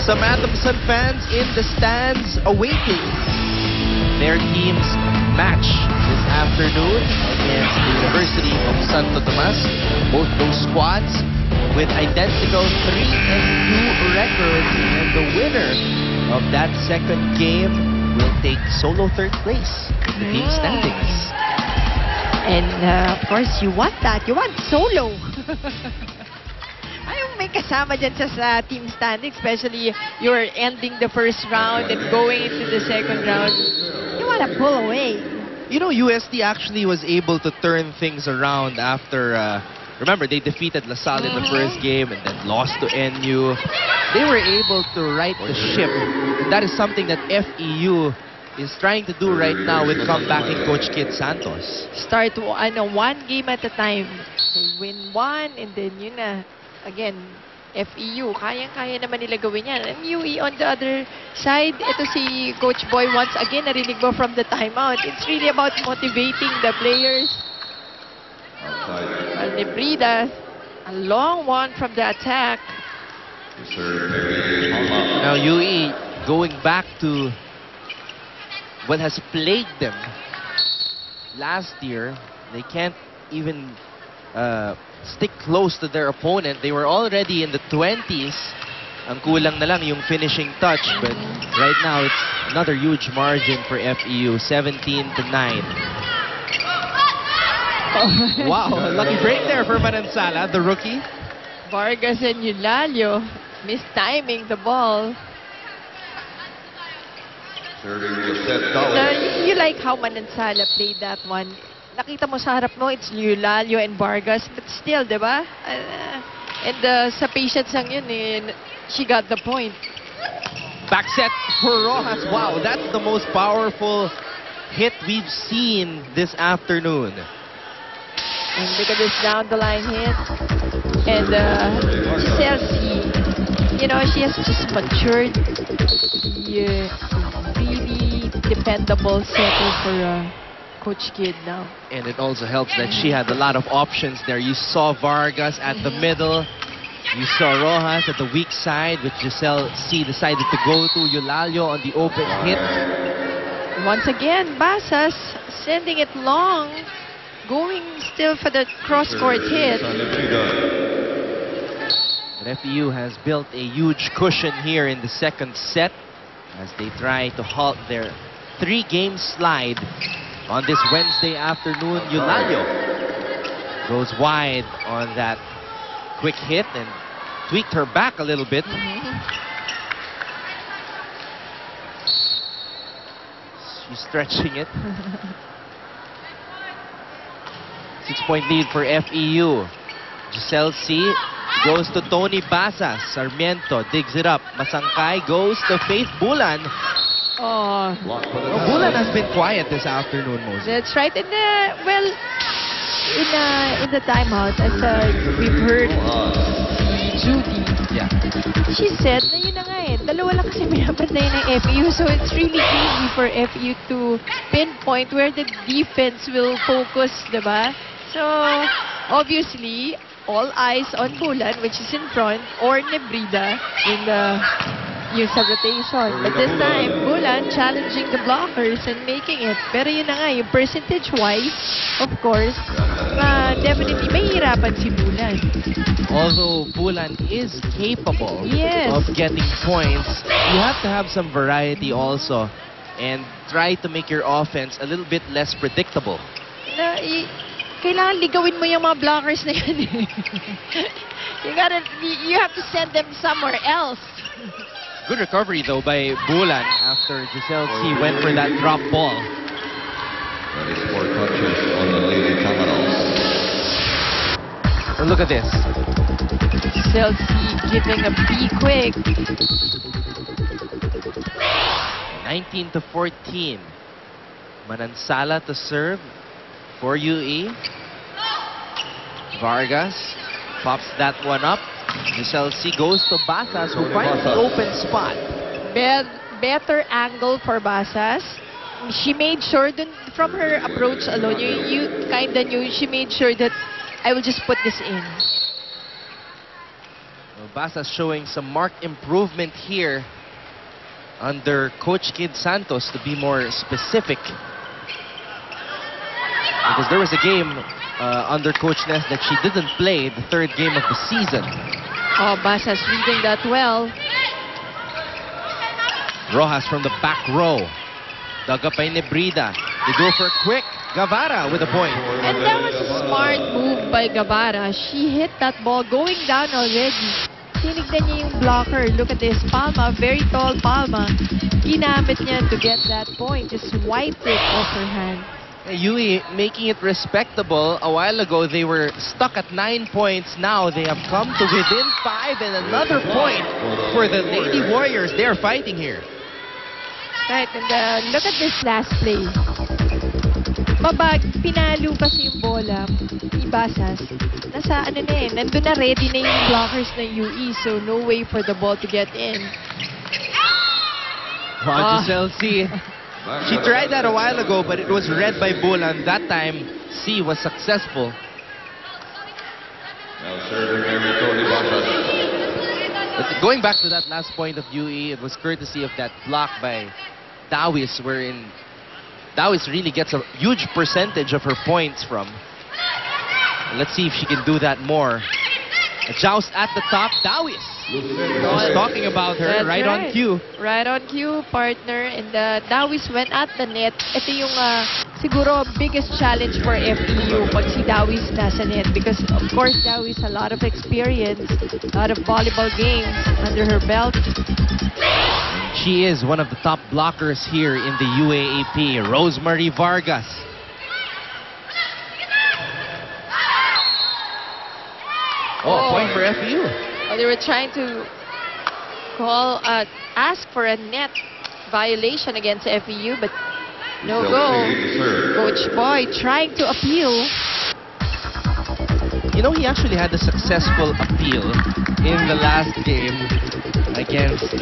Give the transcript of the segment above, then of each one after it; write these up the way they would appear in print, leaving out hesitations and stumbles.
Some Adamson fans in the stands awaiting their team's match this afternoon against the University of Santo Tomas. Both those squads with identical 3-2 records, and the winner of that second game will take solo third place in the team standings. And of course, you want that. You want solo. Ayaw may kasama dyan sa team standing, especially you're ending the first round and going into the second round. You want to pull away. You know, UST actually was able to turn things around after, remember, they defeated LaSalle in the first game and then lost to NU. They were able to right the ship. And that is something that FEU is trying to do right now with comebacking Coach Kid Santos. Start one game at a time. They win one and then yun na. Again, FEU, kayang-kaya naman nila gawin yan. And UE on the other side, ito si Coach Boy once again, narinig mo from the timeout. It's really about motivating the players. Nebrida, a long one from the attack. Now UE going back to what has plagued them last year. They can't even stick close to their opponent. They were already in the 20s. Ang kulang na lang yung finishing touch, but right now it's another huge margin for FEU, 17-9. Wow, a lucky break there for Manansala, the rookie. Vargas and Eulalio mistiming the ball. You like how Manansala played that one. Nakita mo sa harap mo, it's Eulalio and Vargas, but still, di ba? And sa patience lang yun, she got the point. Back set for Rojas. Wow, that's the most powerful hit we've seen this afternoon. And look at this down the line hit. And Giselle C, you know, she has just matured. Really dependable setter for Coach Kid now. And it also helps that she had a lot of options there. You saw Vargas at the middle. You saw Rojas at the weak side, which Giselle C decided to go to. Eulalio on the open hit. Once again, Basas sending it long. Going still for the cross-court hit. But FEU has built a huge cushion here in the second set as they try to halt their 3-game slide. On this Wednesday afternoon, Eulalio goes wide on that quick hit and tweaked her back a little bit. She's stretching it. 6-point lead for FEU. Giselle C goes to Tony Basas. Sarmiento digs it up. Masangkay goes to Faith Bulan. Oh, Bulan has been quiet this afternoon, Moses. That's right. And well, in the timeout, as we've heard Judy, she said na yun na nga dalawa lang kasi minabantayan ng FEU, so it's really easy for FEU to pinpoint where the defense will focus, diba? So obviously, all eyes on Bulan, which is in front, or Nebrida in the use of rotation. But this time, Bulan challenging the blockers and making it. Pero yun na nga, yung percentage-wise, of course, definitely mahirapan si Bulan. Although Bulan is capable of getting points, you have to have some variety also and try to make your offense a little bit less predictable. Kailangan ligawin mo yung mga blockers na yan. You have to send them somewhere else. Good recovery though by Bulan after Giselle C went for that drop ball. 24 touches on the Lady Camarados. And look at this. Giselle C giving a B quick. 19-14. Manansala to serve for UE. Vargas pops that one up. Giselle C goes to Basas, who finds the open spot. Better angle for Basas. She made sure that from her approach alone, you kind of knew, she made sure that I will just put this in. Basas showing some marked improvement here under Coach Kid Santos, to be more specific. Because there was a game under Coach Ness that she didn't play, the third game of the season. Oh, Basas reading that well. Rojas from the back row. Dug up by Nebrida. They go for a quick. Guevara with a point. And that was a smart move by Guevara. She hit that ball going down already. Tinignan niya yung blocker. Look at this. Palma, very tall Palma. Ginamit niya to get that point. Just wiped it off her hand. Yui making it respectable. A while ago, they were stuck at 9 points. Now they have come to within 5 and another point for the Lady Warriors. They're fighting here. Right, and look at this last play. Pinalo kasi yung bola ni Basas. Nasa ano na eh, nandun na, ready na yung blockers ng UE, so no way for the ball to get in. Wow, Giselle C. She tried that a while ago, but it was read by Bulan. That time, C was successful. Now serving every Tony Basas. But going back to that last point of UE, it was courtesy of that block by Dawis, wherein Dawis really gets a huge percentage of her points from. Let's see if she can do that more. A joust at the top, Dawis. Just talking about her. That's right on cue. Right on cue, partner. And Dawis went at the net. Ito yung siguro biggest challenge for FEU pag si Dawis nasa net. Because of course, Dawis a lot of experience, a lot of volleyball games under her belt. She is one of the top blockers here in the UAAP. Rosemary Vargas. Oh, point for FEU. Well, they were trying to ask for a net violation against FEU, but no go. Coach Boy trying to appeal. You know, he actually had a successful appeal in the last game against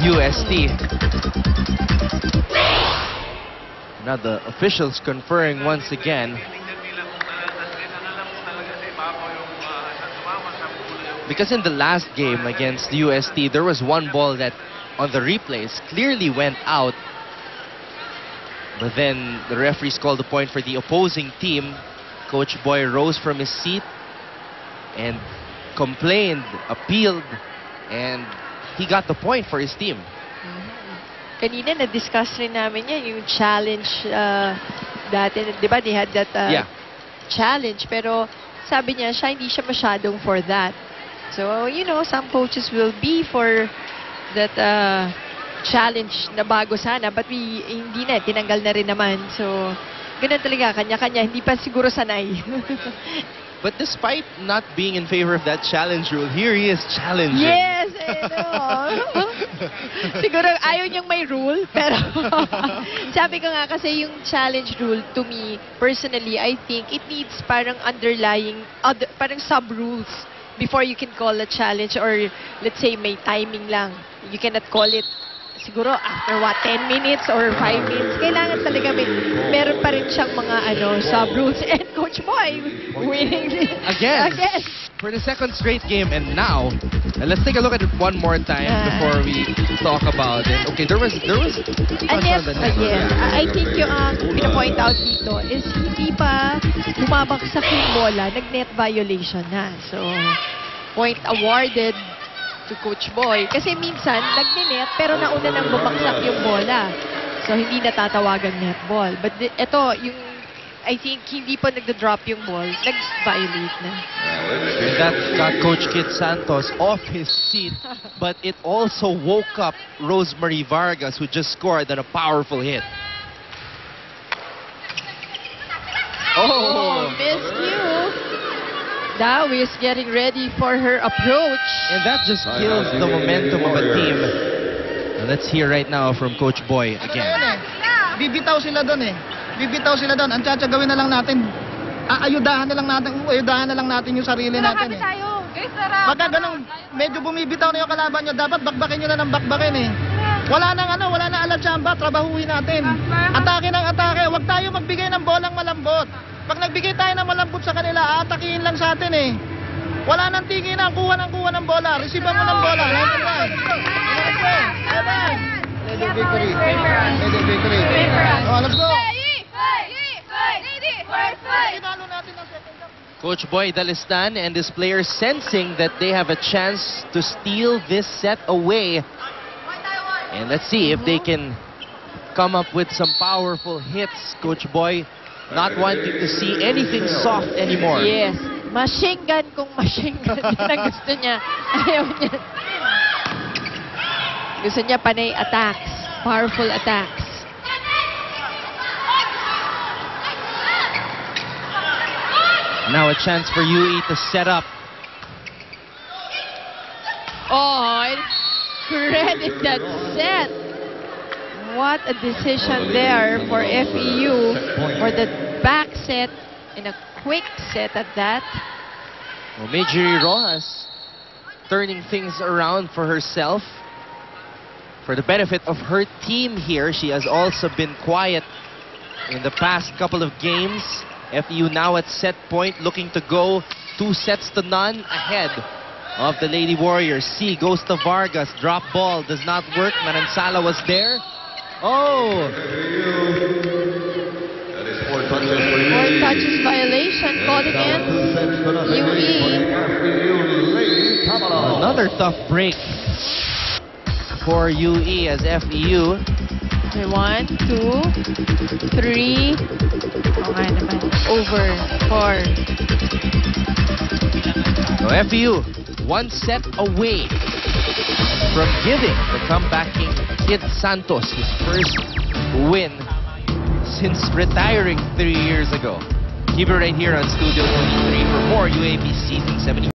UST. Now the officials conferring once again. Because in the last game against UST, there was one ball that on the replays clearly went out. But then the referees called the point for the opposing team. Coach Boy rose from his seat and complained, appealed, and he got the point for his team. Kanina na-discuss rin namin yan, yung challenge dati. Di ba, they had that challenge. Pero sabi niya, hindi siya masyadong for that. So, you know, some coaches will be for that challenge na bago sana. But hindi na, tinanggal na rin naman. So, ganun talaga, kanya-kanya. Hindi pa siguro sanay. But despite not being in favor of that challenge rule, here he is challenging. Yes, I know. Siguro ayaw niyang may rule, pero sabi ko nga kasi yung challenge rule, to me, personally, I think it needs parang underlying, parang sub-rules before you can call a challenge, or let's say may timing lang. You cannot call it siguro after 10 minutes or 5 minutes. Kailangan talaga meron pa rin siyang mga sub-rules. And Coach Boy winning again for the second straight game. And now, let's take a look at it one more time before we talk about it. Okay, there was and yes, I think yung pinapoint out dito is hindi pa bumabagsak yung bola, nag-net violation na. So, point awarded to Coach Boy. Kasi minsan, nag-net, pero nauna nang bumagsak yung bola. So, hindi natatawagan netball. But ito, yung, I think, hindi pa nagda-drop yung ball, nag-violate na. And that got Coach Kid Santos off his seat, but it also woke up Rosemary Vargas, who just scored on a powerful hit. Oh, miscue. Dawis getting ready for her approach. And that just kills the momentum of a team. And let's hear right now from Coach Boy again. Bibitaw sila doon eh. Bibitaw sila doon. Ang tsatsagawin na lang natin, ayudahan na lang natin yung sarili natin eh. Pagka ganun, medyo bumibitaw na yung kalaban nyo, dapat bakbakin nyo na ng bakbakin eh. Wala nang alatsamba, trabahuin natin. Atake ng atake, huwag tayo magbigay ng bolang malambot. Pag nagbigay tayo ng malambot sa kanila, atakihin lang sa atin eh. Wala nang tingin na. Kuha ng bola. Receive mo ng bola. Lady victory. Lady victory. Oh, let's go. Inalo natin ang second half. Coach Boy Dalistan and his players sensing that they have a chance to steal this set away. And let's see if they can come up with some powerful hits. Coach Boy not wanting to see anything soft anymore. Yes. Machine gun kung machine gun. Yun ang gusto niya. Ayaw niya. Gusto niya panay attacks. Powerful attacks. Now a chance for UE to set up. Oh, credit that set. What a decision there for FEU for the back set in a quick set at that. Well, Marjorie Rojas turning things around for herself. For the benefit of her team here, she has also been quiet in the past couple of games. FEU now at set point, looking to go 2-0 ahead of the Lady Warriors. C goes to Vargas, drop ball, does not work. Manansala was there. Oh! That is 4 touches for UE. 4 touches violation called against UE. Another tough break for UE as FEU. 1, 2, 3. Okay naman. Over 4. So FEU, 1 set away from giving the comebacking Kid Santos his first win since retiring 3 years ago. Keep it right here on Studio 23 for more UAP Season 70.